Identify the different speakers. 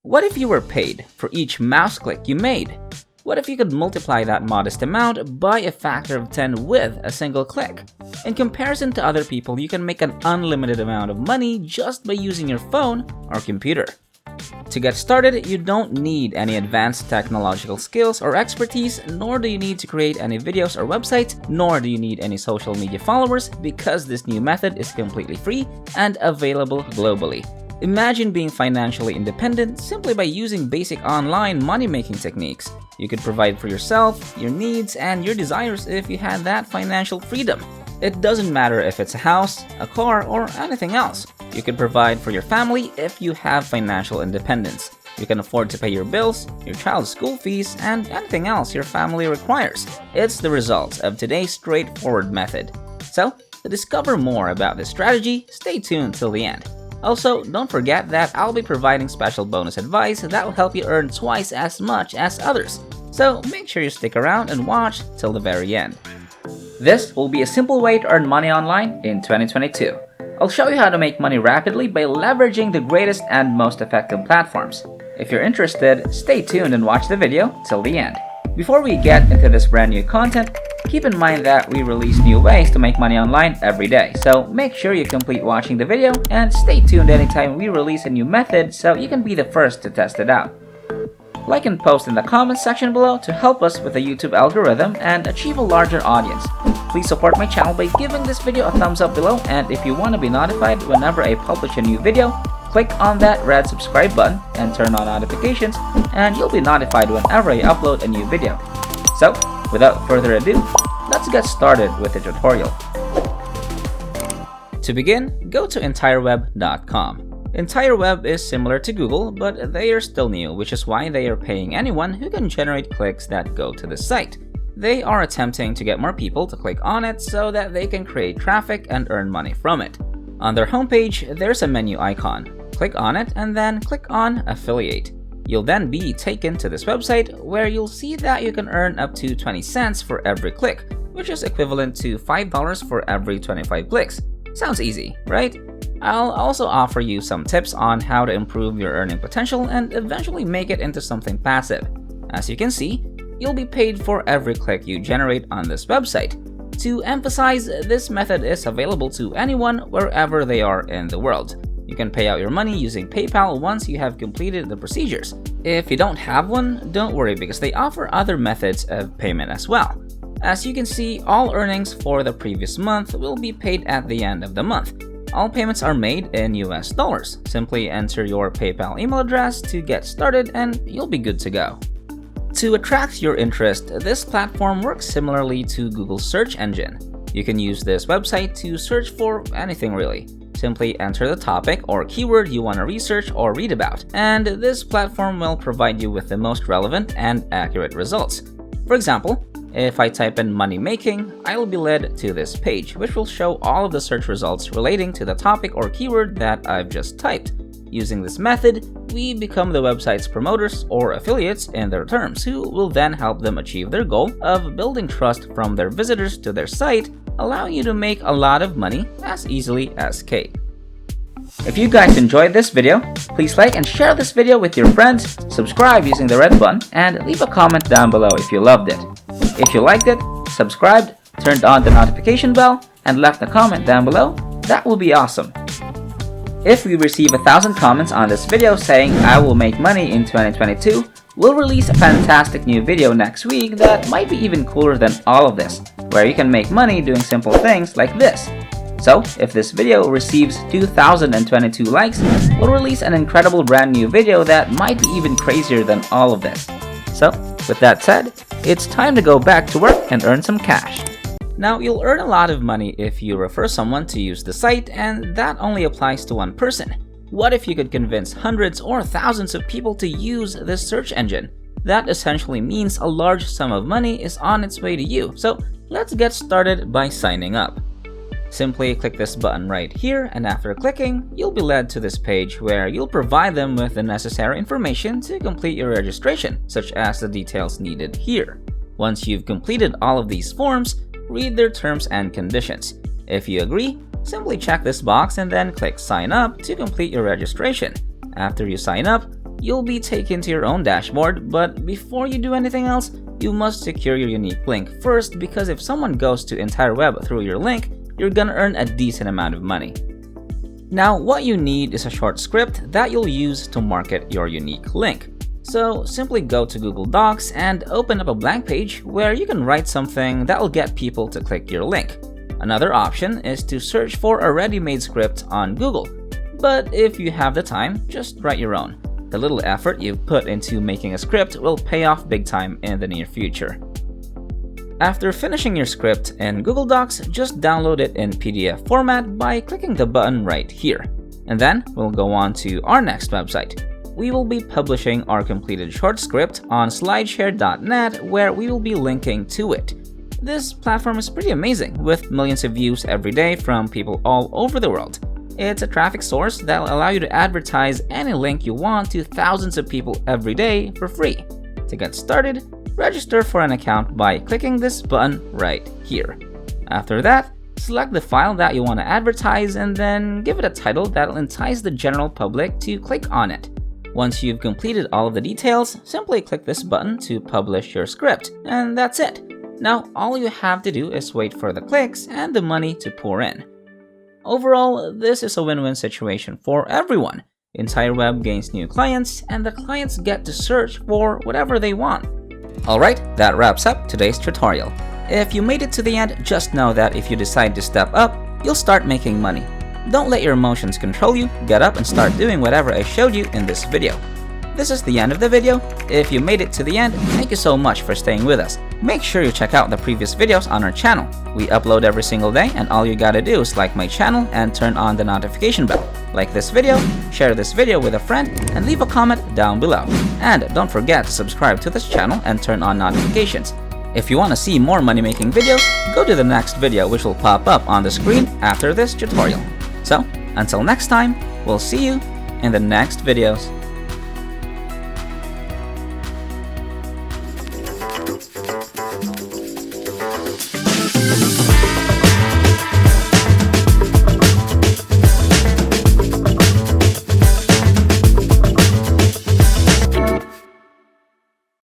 Speaker 1: What if you were paid for each mouse click you made? What if you could multiply that modest amount by a factor of 10 with a single click? In comparison to other people, you can make an unlimited amount of money just by using your phone or computer. To get started, you don't need any advanced technological skills or expertise, nor do you need to create any videos or websites, nor do you need any social media followers, because this new method is completely free and available globally. Imagine being financially independent simply by using basic online money-making techniques. You could provide for yourself, your needs, and your desires if you had that financial freedom. It doesn't matter if it's a house, a car, or anything else. You could provide for your family if you have financial independence. You can afford to pay your bills, your child's school fees, and anything else your family requires. It's the result of today's straightforward method. So, to discover more about this strategy, stay tuned till the end. Also, don't forget that I'll be providing special bonus advice that will help you earn twice as much as others. So make sure you stick around and watch till the very end. This will be a simple way to earn money online in 2022. I'll show you how to make money rapidly by leveraging the greatest and most effective platforms. If you're interested, stay tuned and watch the video till the end. Before we get into this brand new content, keep in mind that we release new ways to make money online every day, so make sure you complete watching the video and stay tuned anytime we release a new method so you can be the first to test it out. Like and post in the comments section below to help us with the YouTube algorithm and achieve a larger audience. Please support my channel by giving this video a thumbs up below, and if you want to be notified whenever I publish a new video, click on that red subscribe button and turn on notifications, and you'll be notified whenever I upload a new video. So, without further ado, let's get started with the tutorial. To begin, go to entireweb.com. EntireWeb is similar to Google, but they are still new, which is why they are paying anyone who can generate clicks that go to the site. They are attempting to get more people to click on it so that they can create traffic and earn money from it. On their homepage, there's a menu icon. Click on it and then click on Affiliate. You'll then be taken to this website where you'll see that you can earn up to 20 cents for every click, which is equivalent to $5 for every 25 clicks. Sounds easy, right? I'll also offer you some tips on how to improve your earning potential and eventually make it into something passive. As you can see, you'll be paid for every click you generate on this website. To emphasize, this method is available to anyone wherever they are in the world. You can pay out your money using PayPal once you have completed the procedures. If you don't have one, don't worry because they offer other methods of payment as well. As you can see, all earnings for the previous month will be paid at the end of the month. All payments are made in US dollars. Simply enter your PayPal email address to get started and you'll be good to go. To attract your interest, this platform works similarly to Google's search engine. You can use this website to search for anything really. Simply enter the topic or keyword you want to research or read about, and this platform will provide you with the most relevant and accurate results. For example, if I type in money making, I will be led to this page, which will show all of the search results relating to the topic or keyword that I've just typed. Using this method, we become the website's promoters or affiliates in their terms, who will then help them achieve their goal of building trust from their visitors to their site, allowing you to make a lot of money as easily as cake. If you guys enjoyed this video, please like and share this video with your friends, subscribe using the red button, and leave a comment down below if you loved it. If you liked it, subscribed, turned on the notification bell, and left a comment down below, that will be awesome. If we receive 1,000 comments on this video saying I will make money in 2022, we'll release a fantastic new video next week that might be even cooler than all of this, where you can make money doing simple things like this. So, if this video receives 2,022 likes, we'll release an incredible brand new video that might be even crazier than all of this. So, with that said, it's time to go back to work and earn some cash. Now, you'll earn a lot of money if you refer someone to use the site, and that only applies to one person. What if you could convince hundreds or thousands of people to use this search engine? That essentially means a large sum of money is on its way to you. So, let's get started by signing up. Simply click this button right here, and after clicking, you'll be led to this page where you'll provide them with the necessary information to complete your registration, such as the details needed here. Once you've completed all of these forms, read their terms and conditions. If you agree, simply check this box and then click Sign Up to complete your registration. After you sign up, you'll be taken to your own dashboard, but before you do anything else, you must secure your unique link first, because if someone goes to entire web through your link, you're gonna earn a decent amount of money. Now, what you need is a short script that you'll use to market your unique link. So simply go to Google Docs and open up a blank page where you can write something that will get people to click your link. Another option is to search for a ready-made script on Google. But if you have the time, just write your own. The little effort you've put into making a script will pay off big time in the near future. After finishing your script in Google Docs, just download it in PDF format by clicking the button right here. And then we'll go on to our next website. We will be publishing our completed short script on slideshare.net, where we will be linking to it. This platform is pretty amazing, with millions of views every day from people all over the world. It's a traffic source that will allow you to advertise any link you want to thousands of people every day for free. To get started, register for an account by clicking this button right here. After that, select the file that you want to advertise and then give it a title that will entice the general public to click on it. Once you've completed all of the details, simply click this button to publish your script, and that's it. Now, all you have to do is wait for the clicks and the money to pour in. Overall, this is a win-win situation for everyone. Entire web gains new clients, and the clients get to search for whatever they want. Alright, that wraps up today's tutorial. If you made it to the end, just know that if you decide to step up, you'll start making money. Don't let your emotions control you, get up and start doing whatever I showed you in this video. This is the end of the video. If you made it to the end, thank you so much for staying with us. Make sure you check out the previous videos on our channel. We upload every single day, and all you gotta do is like my channel and turn on the notification bell. Like this video, share this video with a friend, and leave a comment down below. And don't forget to subscribe to this channel and turn on notifications. If you want to see more money-making videos, go to the next video, which will pop up on the screen after this tutorial. So, until next time, we'll see you in the next videos.